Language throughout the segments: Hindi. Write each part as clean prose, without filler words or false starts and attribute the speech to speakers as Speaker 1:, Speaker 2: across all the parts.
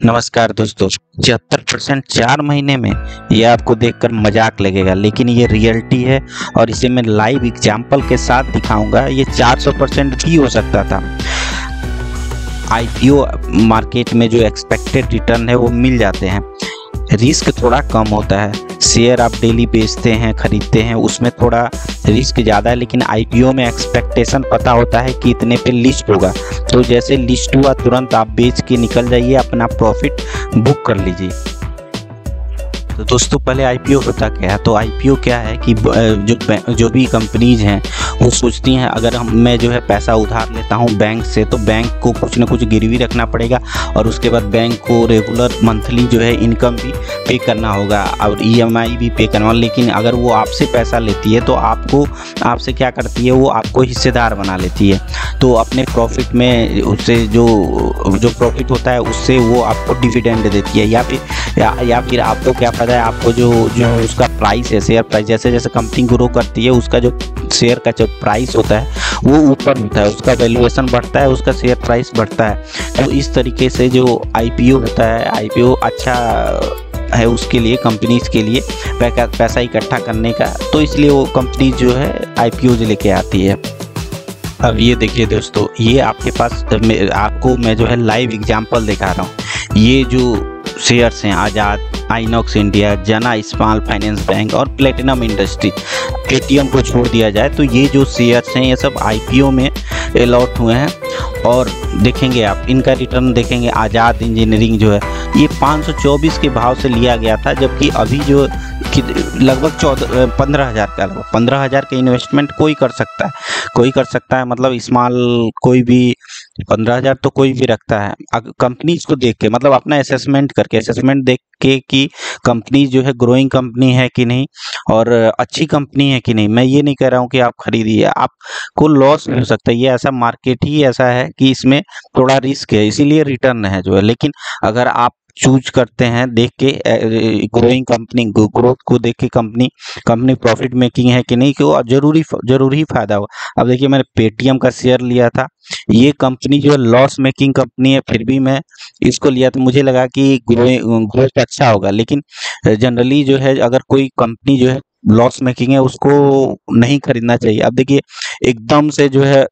Speaker 1: नमस्कार दोस्तों। 76% 4 महीने में ये आपको देखकर मजाक लगेगा, लेकिन ये रियलिटी है और इसे मैं लाइव एग्जाम्पल के साथ दिखाऊंगा। ये 400% भी हो सकता था। आईपीओ मार्केट में जो एक्सपेक्टेड रिटर्न है वो मिल जाते हैं, रिस्क थोड़ा कम होता है। शेयर आप डेली बेचते हैं, खरीदते हैं, उसमें थोड़ा रिस्क ज़्यादा है, लेकिन आईपीओ में एक्सपेक्टेशन पता होता है कि इतने पे लिस्ट होगा, तो जैसे लिस्ट हुआ तुरंत आप बेच के निकल जाइए, अपना प्रॉफिट बुक कर लीजिए। तो दोस्तों पहले आईपीओ होता क्या है? तो आईपीओ क्या है कि जो भी कंपनीज हैं वो सोचती हैं अगर मैं जो है पैसा उधार लेता हूँ बैंक से, तो बैंक को कुछ ना कुछ गिरवी रखना पड़ेगा और उसके बाद बैंक को रेगुलर मंथली जो है इनकम भी पे करना होगा और ईएमआई भी पे करना होगा। लेकिन अगर वो आपसे पैसा लेती है तो आपसे क्या करती है, वो आपको हिस्सेदार बना लेती है। तो अपने प्रॉफिट में उससे जो प्रॉफिट होता है उससे वो आपको डिविडेंड देती है, या फिर आपको क्या पता है, आपको जो उसका प्राइस है, शेयर प्राइस, जैसे जैसे कंपनी ग्रो करती है उसका जो शेयर का जो प्राइस होता है वो ऊपर होता है, उसका वैल्यूएशन बढ़ता है, उसका शेयर प्राइस बढ़ता है। तो इस तरीके से जो आईपीओ होता है, आईपीओ अच्छा है उसके लिए, कंपनीज के लिए पैसा इकट्ठा करने का, तो इसलिए वो कंपनी जो है आईपीओ लेके आती है। अब ये देखिए दोस्तों, ये आपके पास आपको मैं जो है लाइव एग्जांपल दिखा रहा हूँ। ये जो शेयर्स हैं आज़ाद, आइनॉक्स इंडिया, जना स्मॉल फाइनेंस बैंक और प्लेटिनम इंडस्ट्री, पेटीएम को छोड़ दिया जाए तो ये जो शेयर्स हैं ये सब आईपीओ में अलॉट हुए हैं। और देखेंगे आप इनका रिटर्न देखेंगे, आज़ाद इंजीनियरिंग जो है ये 524 के भाव से लिया गया था, जबकि अभी जो लगभग 15,000 का, 15,000 का इन्वेस्टमेंट कोई कर सकता है, मतलब स्मॉल कोई भी 15,000 तो कोई भी रखता है। कंपनीज को देख के, मतलब अपना असेसमेंट देख के कि कंपनी जो है ग्रोइंग कंपनी है कि नहीं और अच्छी कंपनी है कि नहीं। मैं ये नहीं कह रहा हूँ कि आप खरीदिए, आपको लॉस हो सकता है, ये ऐसा मार्केट ही ऐसा है कि इसमें थोड़ा रिस्क है, इसीलिए रिटर्न है जो है। लेकिन अगर आप चूज करते हैं देख के ग्रोइंग कंपनी, ग्रोथ को देख के कंपनी प्रॉफिट मेकिंग है कि नहीं, कि जरूरी फायदा होगा। अब देखिए मैंने पेटीएम का शेयर लिया था, ये कंपनी जो है लॉस मेकिंग कंपनी है, फिर भी मैं इसको लिया तो मुझे लगा कि ग्रोथ अच्छा होगा। लेकिन जनरली जो है अगर कोई कंपनी जो है लॉस मेकिंग है उसको नहीं खरीदना चाहिए। अब देखिए एकदम से जो है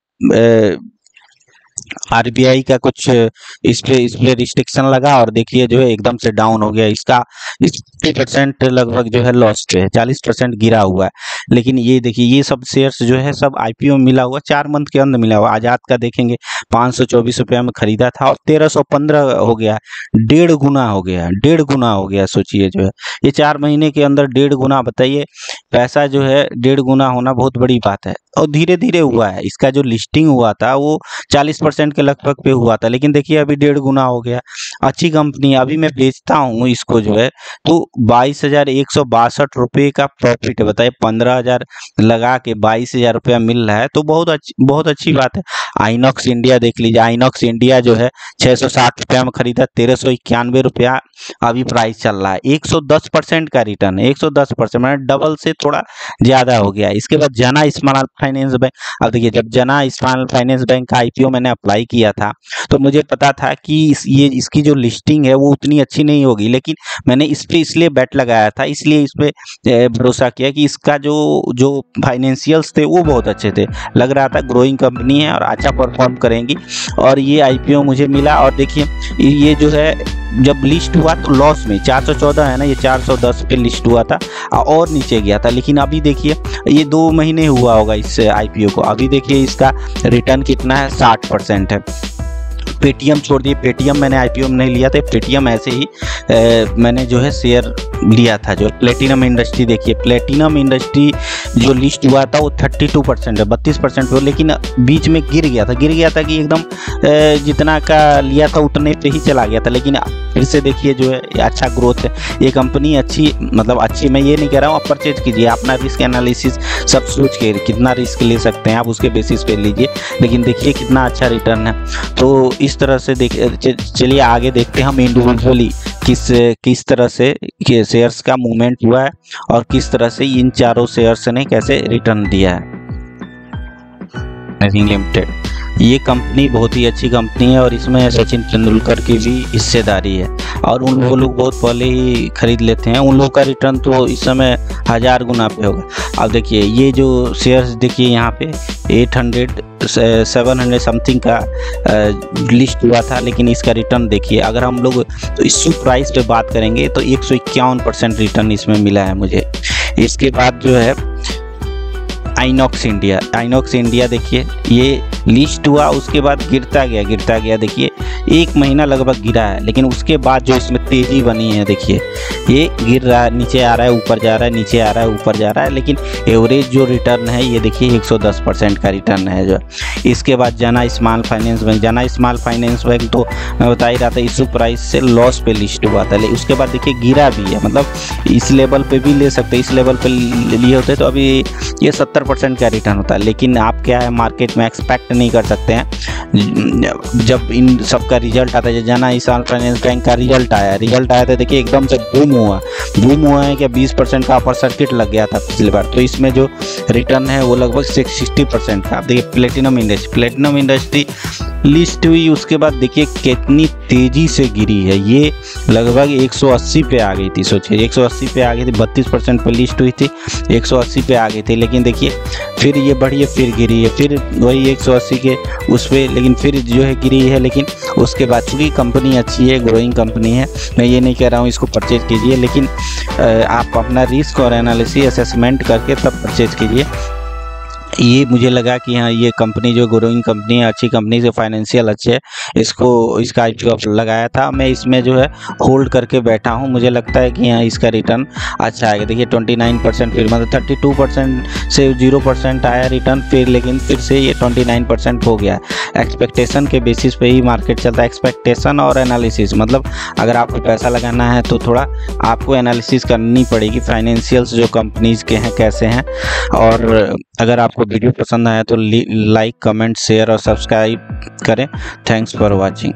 Speaker 1: आरबीआई का कुछ इस पे रिस्ट्रिक्शन लगा और देखिए जो है एकदम से डाउन हो गया, इसका 50% लगभग जो है लॉस पे है, 40% गिरा हुआ है। लेकिन ये देखिए ये सब शेयर्स जो है सब आईपीओ में मिला हुआ, 4 मंथ के अंदर मिला हुआ। आजाद का देखेंगे 524 रुपया में खरीदा था और 1315 हो गया, 1.5 गुना हो गया। सोचिए जो है ये 4 महीने के अंदर 1.5 गुना, बताइए पैसा जो है 1.5 गुना होना बहुत बड़ी बात है। और धीरे धीरे हुआ है, इसका जो लिस्टिंग हुआ था वो 40% के लगभग पे हुआ था, लेकिन देखिए अभी 1.5 गुना हो गया। अच्छी कंपनी, अभी मैं बेचता हूँ इसको जो है तो 22,162 रुपये का प्रॉफिट है। बताइए 15,000 लगा के 22,000 रुपया मिल रहा है, तो बहुत अच्छी बात है। आइनॉक्स इंडिया देख लीजिए, आइनॉक्स इंडिया जो है 660 रुपया में खरीदा, 1391 रुपया अभी प्राइस चल रहा है। 110% का रिटर्न है, 110%, मतलब डबल से थोड़ा ज्यादा हो गया। इसके बाद जना स्मॉल फाइनेंस बैंक, अब देखिए जब जना स्मॉल फाइनेंस बैंक का आईपीओ मैंने अप्लाई किया था तो मुझे पता था कि इसकी जो लिस्टिंग है वो उतनी अच्छी नहीं होगी, लेकिन मैंने इस पे इसलिए बेट लगाया था, इसलिए इस पे भरोसा किया कि इसका जो फाइनेंशियल्स थे वो बहुत अच्छे थे, लग रहा था ग्रोइंग कंपनी है और अच्छा परफॉर्म करेंगी, और ये आईपीओ मुझे मिला। और देखिए ये जो है जब लिस्ट हुआ तो लॉस में 414 है ना, ये 410 पे लिस्ट हुआ था और नीचे गया था। लेकिन अभी देखिए ये 2 महीने हुआ होगा इस आईपीओ को, अभी देखिए इसका रिटर्न कितना है, 60% है। पेटीएम छोड़ दिए, पेटीएम मैंने आईपीओ में नहीं लिया था, पेटीएम ऐसे ही मैंने जो है शेयर लिया था। जो प्लेटिनम इंडस्ट्री, देखिए प्लेटिनम इंडस्ट्री जो लिस्ट हुआ था वो 32% है, 32% पे, लेकिन बीच में गिर गया था कि एकदम जितना का लिया था उतने पे ही चला गया था। लेकिन फिर से देखिए जो है अच्छा ग्रोथ है, ये कंपनी अच्छी, मतलब अच्छी, मैं ये नहीं कह रहा हूँ आप परचेज कीजिए, अपना रिस्क एनालिसिस सब सोच के कितना रिस्क ले सकते हैं आप उसके बेसिस पे लीजिए, लेकिन देखिए कितना अच्छा रिटर्न है। तो इस तरह से चलिए आगे देखते हैं हम इंडिविजुअली किस तरह से शेयर्स का मूवमेंट हुआ है और किस तरह से इन चारों शेयर्स ने कैसे रिटर्न दिया है लिमिटेड। ये कंपनी बहुत ही अच्छी कंपनी है और इसमें सचिन तेंदुलकर की भी हिस्सेदारी है और वो लोग बहुत पहले ही खरीद लेते हैं। उन लोगों का रिटर्न तो इस समय 1000 गुना पे होगा। अब देखिए ये जो शेयर्स देखिए यहाँ पे 700 समथिंग का लिस्ट हुआ था, लेकिन इसका रिटर्न देखिए अगर हम लोग तो इशू प्राइस पे बात करेंगे तो 151% रिटर्न इसमें मिला है मुझे। इसके बाद जो है आइनॉक्स इंडिया देखिए ये लिस्ट हुआ, उसके बाद गिरता गया देखिए 1 महीना लगभग गिरा है, लेकिन उसके बाद जो इसमें तेज़ी बनी है देखिए ये गिर रहा है, नीचे आ रहा है, ऊपर जा रहा है, नीचे आ रहा है, ऊपर जा रहा है, लेकिन एवरेज जो रिटर्न है ये देखिए 110% का रिटर्न है जो। इसके बाद जाना स्मॉल फाइनेंस बैंक तो मैं बता ही रहा था इशू प्राइस से लॉस पे लिस्ट हुआ था, उसके बाद देखिए गिरा भी है, मतलब इस लेवल पे भी ले सकते, इस लेवल पे लिए होते तो अभी ये 70% का रिटर्न होता है। लेकिन आप क्या है मार्केट में एक्सपेक्ट नहीं कर सकते हैं, जब इन सब का रिजल्ट आता है, जाना स्मॉल फाइनेंस बैंक का रिजल्ट आया था देखिए एकदम से बूम हुआ है कि 20% का अपर सर्किट लग गया था पिछली बार। तो इसमें जो रिटर्न है वो लगभग 60% का। आप देखिए प्लेटिनम इंडस्ट्री लिस्ट हुई, उसके बाद देखिए कितनी तेज़ी से गिरी है, ये लगभग 180 पे आ गई थी। सोचिए 180 पे आ गई थी, 32% पे लिस्ट हुई थी, 180 पे आ गई थी, लेकिन देखिए फिर ये बढ़ी है, फिर गिरी है, फिर वही 180 के उस पर, लेकिन फिर जो है गिरी है। लेकिन उसके बाद चूँकि कंपनी अच्छी है, ग्रोइंग कंपनी है, मैं ये नहीं कह रहा हूँ इसको परचेज कीजिए, लेकिन आप अपना रिस्क और एनालिसिस असेसमेंट करके तब परचेज कीजिए। ये मुझे लगा कि हाँ ये कंपनी जो ग्रोइंग कंपनी है, अच्छी कंपनी से फाइनेंशियल अच्छे है, इसका IPO लगाया था मैं, इसमें जो है होल्ड करके बैठा हूँ। मुझे लगता है कि हाँ इसका रिटर्न अच्छा आएगा। देखिए 29%, फिर मतलब 32% से 0% आया रिटर्न, लेकिन फिर से ये 29% हो गया। एक्सपेक्टेशन के बेसिस पे ही मार्केट चलता है, एक्सपेक्टेशन और एनालिसिस, मतलब अगर आपको पैसा लगाना है तो थोड़ा आपको एनालिसिस करनी पड़ेगी फाइनेंशियल्स जो कंपनीज़ के हैं कैसे हैं। और अगर आपको वीडियो पसंद आया तो लाइक, कमेंट, शेयर और सब्सक्राइब करें। Thanks for watching.